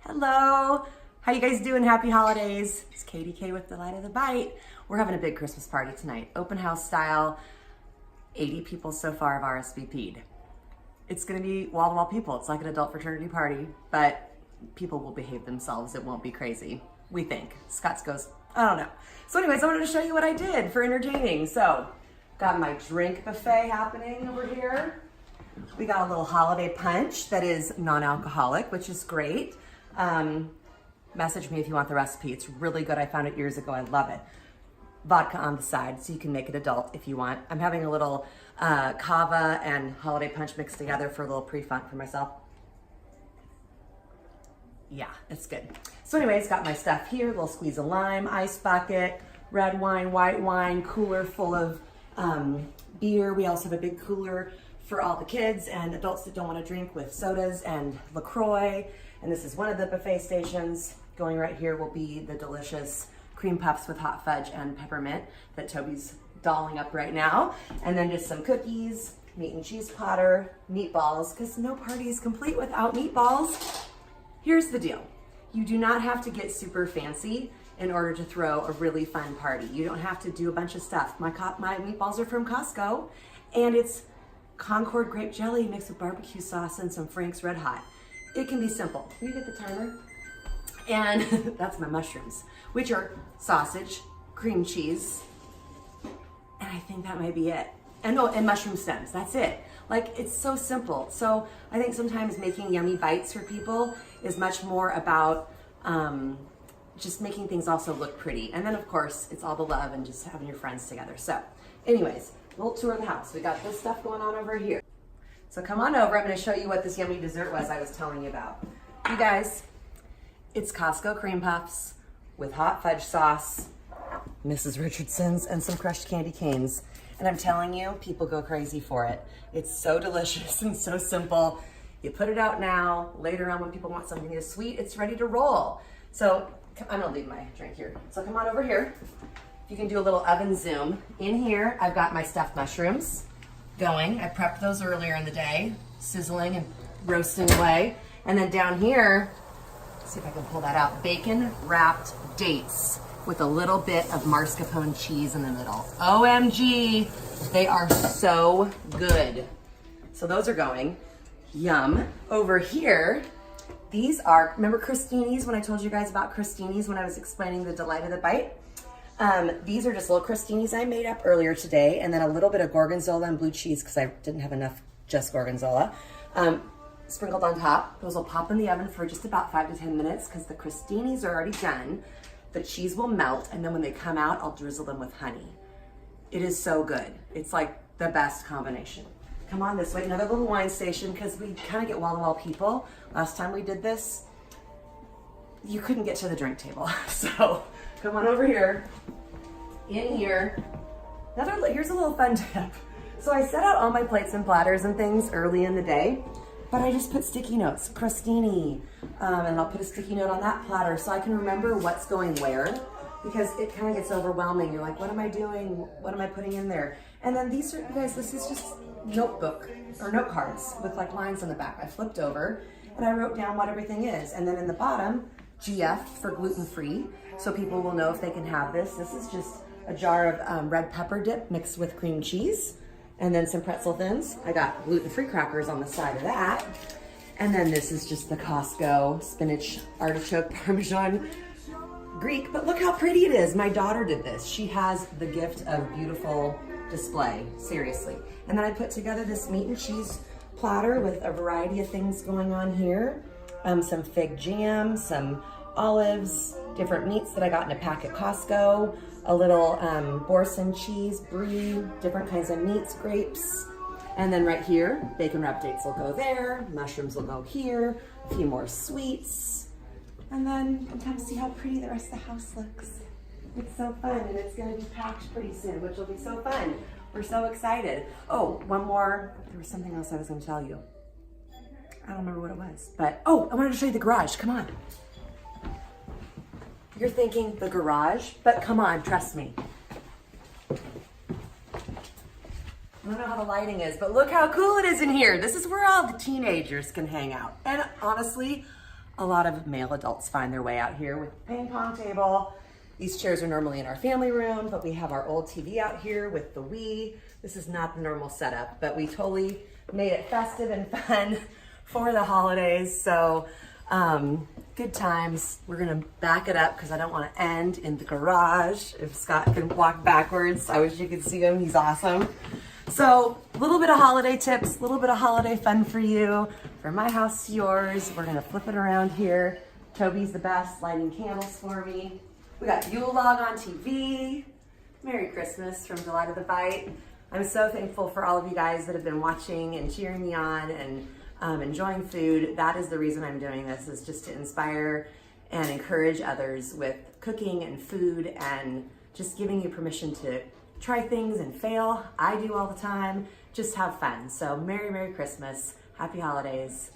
Hello, how you guys doing? Happy holidays. It's Katie K with Delight of the Bite. We're having a big Christmas party tonight, open house style. 80 people so far have RSVP'd. It's gonna be wall-to-wall people. It's like an adult fraternity party, but people will behave themselves. It won't be crazy, we think. Scott's goes, I don't know. So anyways, I wanted to show you what I did for entertaining. So, got my drink buffet happening over here. We got a little holiday punch that is non-alcoholic, which is great. Message me if you want the recipe. It's really good. I found it years ago. I love it. Vodka on the side, so you can make it adult if you want. I'm having a little kava and holiday punch mixed together for a little pre-fun for myself. Yeah, it's good. So anyways, got my stuff here. A little squeeze of lime, ice bucket, red wine, white wine, cooler full of beer. We also have a big cooler for all the kids and adults that don't want to drink with sodas and LaCroix. And this is one of the buffet stations. Going right here will be the delicious cream puffs with hot fudge and peppermint that Toby's dolling up right now. And then just some cookies, meat and cheese platter, meatballs, because no party is complete without meatballs. Here's the deal. You do not have to get super fancy in order to throw a really fun party. You don't have to do a bunch of stuff. My meatballs are from Costco, and it's Concord grape jelly mixed with barbecue sauce and some Frank's Red Hot. It can be simple. Can you get the timer? And that's my mushrooms, which are sausage, cream cheese, and I think that might be it. And oh, and mushroom stems, that's it. Like, it's so simple. So I think sometimes making yummy bites for people is much more about just making things also look pretty. And then of course, it's all the love and just having your friends together. So anyways, a little tour of the house. We got this stuff going on over here. So come on over, I'm gonna show you what this yummy dessert was I was telling you about. You guys, it's Costco cream puffs with hot fudge sauce, Mrs. Richardson's, and some crushed candy canes. And I'm telling you, people go crazy for it. It's so delicious and so simple. You put it out now, later on when people want something that's sweet, it's ready to roll. So I'm gonna leave my drink here. So come on over here. You can do a little oven zoom. In here, I've got my stuffed mushrooms going. I prepped those earlier in the day, sizzling and roasting away. And then down here, let's see if I can pull that out, bacon wrapped dates with a little bit of mascarpone cheese in the middle. OMG, they are so good. So those are going. Yum. Over here, these are, remember crostinis when I told you guys about crostinis when I was explaining the Delight of the Bite? These are just little crostinis I made up earlier today, and then a little bit of gorgonzola and blue cheese because I didn't have enough just gorgonzola. Sprinkled on top. Those will pop in the oven for just about 5 to 10 minutes because the crostinis are already done. The cheese will melt, and then when they come out, I'll drizzle them with honey. It is so good. It's like the best combination. Come on this way, another little wine station because we kind of get wall-to-wall people. Last time we did this, you couldn't get to the drink table. So come on over here. In here, here's a little fun tip. So I set out all my plates and platters and things early in the day, but I just put sticky notes, crostini, and I'll put a sticky note on that platter so I can remember what's going where, because it kind of gets overwhelming. You're like, what am I doing? What am I putting in there? And then these are, you guys, this is just notebook or note cards with like lines on the back. I flipped over and I wrote down what everything is. And then in the bottom, GF for gluten-free, so people will know if they can have this. This is just a jar of red pepper dip mixed with cream cheese and then some pretzel thins. I got gluten-free crackers on the side of that. And then this is just the Costco spinach artichoke parmesan Greek, but look how pretty it is. My daughter did this. She has the gift of beautiful display, seriously. And then I put together this meat and cheese platter with a variety of things going on here. Some fig jam, some olives, different meats that I got in a pack at Costco, a little boursin cheese, brie, different kinds of meats, grapes. And then right here, bacon wrapped dates will go there, mushrooms will go here, a few more sweets. And then come see how pretty the rest of the house looks. It's so fun, and it's gonna be packed pretty soon, which will be so fun. We're so excited. Oh, one more, there was something else I was gonna tell you. I don't remember what it was, but, oh, I wanted to show you the garage, come on. You're thinking the garage, but come on, trust me. I don't know how the lighting is, but look how cool it is in here. This is where all the teenagers can hang out. And honestly, a lot of male adults find their way out here with the ping pong table. These chairs are normally in our family room, but we have our old TV out here with the Wii. This is not the normal setup, but we totally made it festive and fun for the holidays. So good times. We're gonna back it up because I don't want to end in the garage. If Scott can walk backwards, I wish you could see him. He's awesome. So a little bit of holiday tips, a little bit of holiday fun for you. From my house to yours. We're gonna flip it around here. Toby's the best, lighting candles for me. We got Yule Log on TV. Merry Christmas from Delight of the Bite. I'm so thankful for all of you guys that have been watching and cheering me on and enjoying food. That is the reason I'm doing this, is just to inspire and encourage others with cooking and food and just giving you permission to try things and fail. I do all the time. Just have fun. So Merry Christmas. Happy holidays.